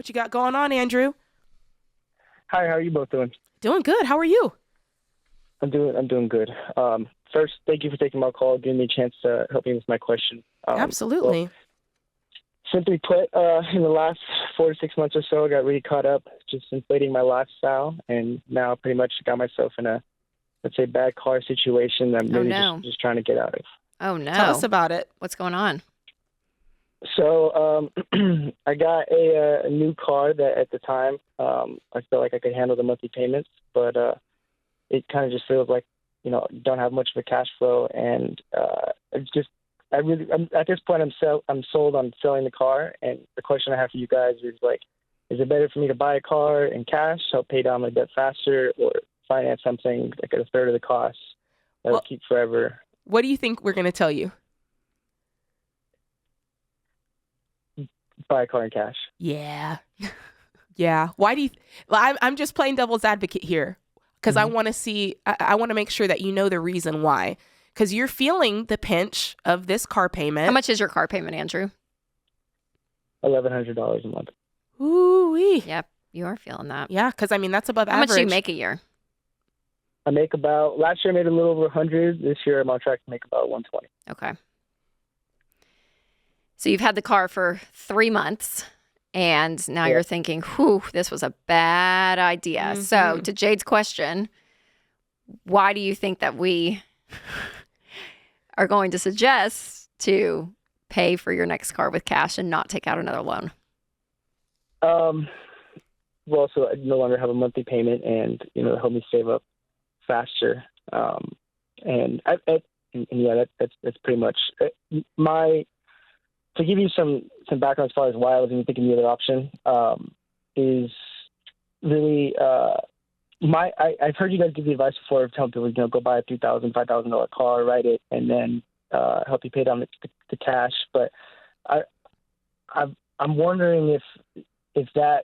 What you got going on, Andrew? Hi, how are you both doing? Doing good. How are you? I'm doing good. First, thank you for taking my call, giving me a chance to help me with my question. Absolutely. Simply put, in the last 4 to 6 months or so, I got really caught up just inflating my lifestyle, and now pretty much got myself in a, let's say, bad car situation that I'm really just trying to get out of. Oh, no. Tell us about it. What's going on? So I got a new car that at the time I felt like I could handle the monthly payments, but it kind of just feels like, don't have much of a cash flow, and I'm at this point I'm sold on selling the car. And the question I have for you guys is is it better for me to buy a car in cash, help pay down my debt faster, or finance something like at a third of the cost that will keep forever? What do you think we're going to tell you? Buy a car in cash. Yeah. Yeah. Why do you? I'm just playing devil's advocate here because I want to see. I want to make sure that you know the reason why. Because you're feeling the pinch of this car payment. How much is your car payment, Andrew? $1,100 a month. Ooh-wee. Yep, you are feeling that. Yeah, because that's above How average. much do you make a year? I make last year I made a little over 100. This year I'm on track to make about 120. Okay. So you've had the car for 3 months, and now you're thinking, whew, this was a bad idea. Mm-hmm. So to Jade's question, why do you think that we are going to suggest to pay for your next car with cash and not take out another loan? Well, so I no longer have a monthly payment, and help me save up faster. And that's pretty much my. To give you some background as far as why I was even thinking the other option is really I've heard you guys give the advice before of telling people go buy a $3,000, $5,000 car, write it, and then help you pay down the cash. But I'm wondering if that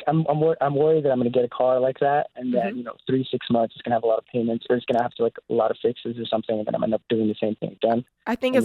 I'm worried that I'm going to get a car like that, and then 3 6 months it's going to have a lot of payments, or it's going to have to a lot of fixes or something, and then I'm going to end up doing the same thing again. I think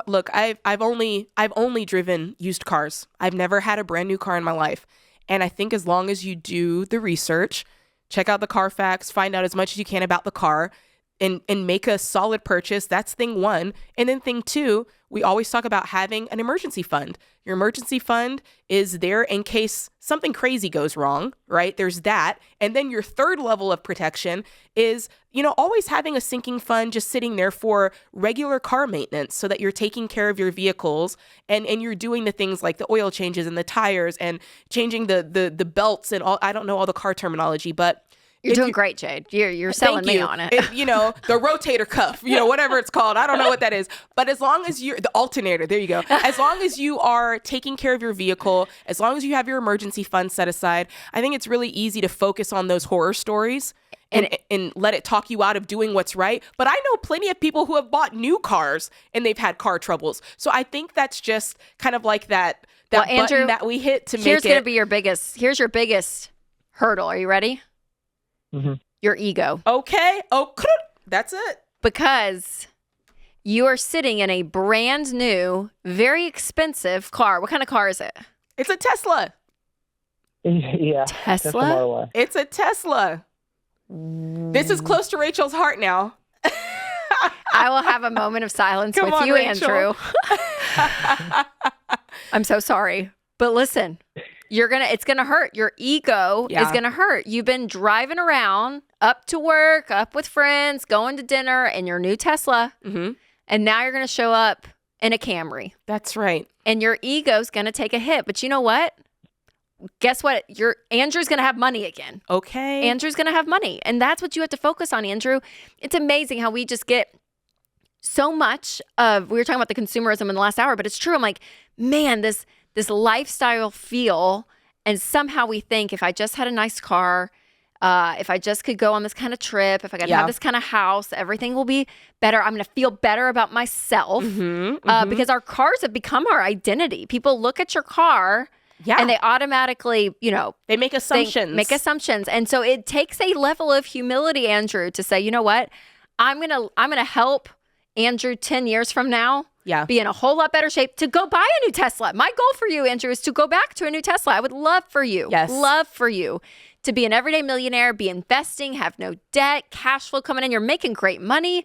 look, I've only driven used cars. I've never had a brand new car in my life, and I think as long as you do the research, check out the Carfax, find out as much as you can about the car, and make a solid purchase. That's thing one. And then thing two, we always talk about having an emergency fund. Your emergency fund is there in case something crazy goes wrong, right? There's that. And then your third level of protection is, always having a sinking fund just sitting there for regular car maintenance so that you're taking care of your vehicles and you're doing the things like the oil changes and the tires and changing the belts and all. I don't know all the car terminology, but you're doing great, Jade. You're selling me on it. The rotator cuff, whatever it's called. I don't know what that is. But as long as the alternator, there you go. As long as you are taking care of your vehicle, as long as you have your emergency fund set aside, I think it's really easy to focus on those horror stories and let it talk you out of doing what's right. But I know plenty of people who have bought new cars and they've had car troubles. So I think that's just kind of like that Andrew, button that we hit to make it. Here's going to be here's your biggest hurdle. Are you ready? Mm-hmm. Your ego. Okay. Oh, that's it. Because you are sitting in a brand new, very expensive car. What kind of car is it? It's a Tesla. Yeah. Tesla? It's a Tesla. This is close to Rachel's heart now. I will have a moment of silence with you, Rachel. Andrew. I'm so sorry. But listen. It's going to hurt. Your ego is going to hurt. You've been driving around up to work, up with friends, going to dinner in your new Tesla. Mm-hmm. And now you're going to show up in a Camry. That's right. And your ego's going to take a hit. But you know what? Guess what? Andrew's going to have money again. Okay. Andrew's going to have money. And that's what you have to focus on, Andrew. It's amazing how we just get so much of, we were talking about the consumerism in the last hour, but it's true. I'm like, man, this lifestyle feel, and somehow we think if I just had a nice car, if I just could go on this kind of trip, if I could have this kind of house, everything will be better. I'm going to feel better about myself because our cars have become our identity. People look at your car and they automatically, they make assumptions. And so it takes a level of humility, Andrew, to say, you know what? I'm going to help Andrew 10 years from now be in a whole lot better shape to go buy a new Tesla. My goal for you, Andrew, is to go back to a new Tesla. I would love for you, love for you to be an everyday millionaire, be investing, have no debt, cash flow coming in, you're making great money,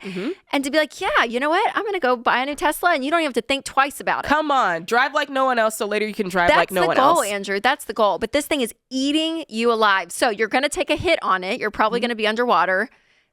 and to be like, yeah, you know what? I'm going to go buy a new Tesla, and you don't even have to think twice about it. Come on, drive like no one else so later you can drive like no one else. That's the goal, Andrew. That's the goal. But this thing is eating you alive. So you're going to take a hit on it. You're probably going to be underwater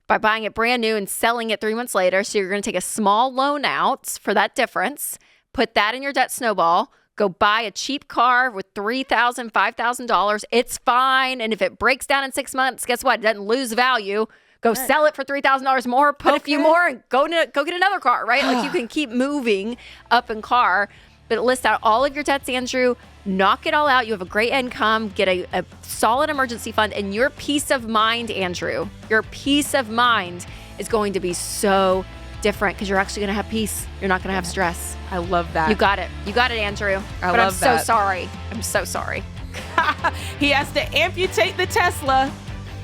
by buying it brand new and selling it 3 months later. So you're going to take a small loan out for that difference, put that in your debt snowball, go buy a cheap car with $3,000, $5,000. It's fine. And if it breaks down in 6 months, guess what? It doesn't lose value. Go sell it for $3,000 more, put a few more, and go get another car, right? Like you can keep moving up in car. But list out all of your debts, Andrew. Knock it all out. You have a great income. Get a solid emergency fund. And your peace of mind, Andrew, your peace of mind is going to be so different because you're actually going to have peace. You're not going to have stress. I love that. You got it. You got it, Andrew. But I'm so sorry. I'm so sorry. He has to amputate the Tesla.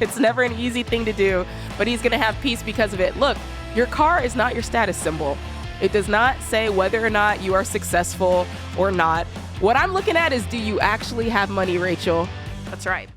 It's never an easy thing to do, but he's going to have peace because of it. Look, your car is not your status symbol. It does not say whether or not you are successful or not. What I'm looking at is, do you actually have money, Rachel? That's right.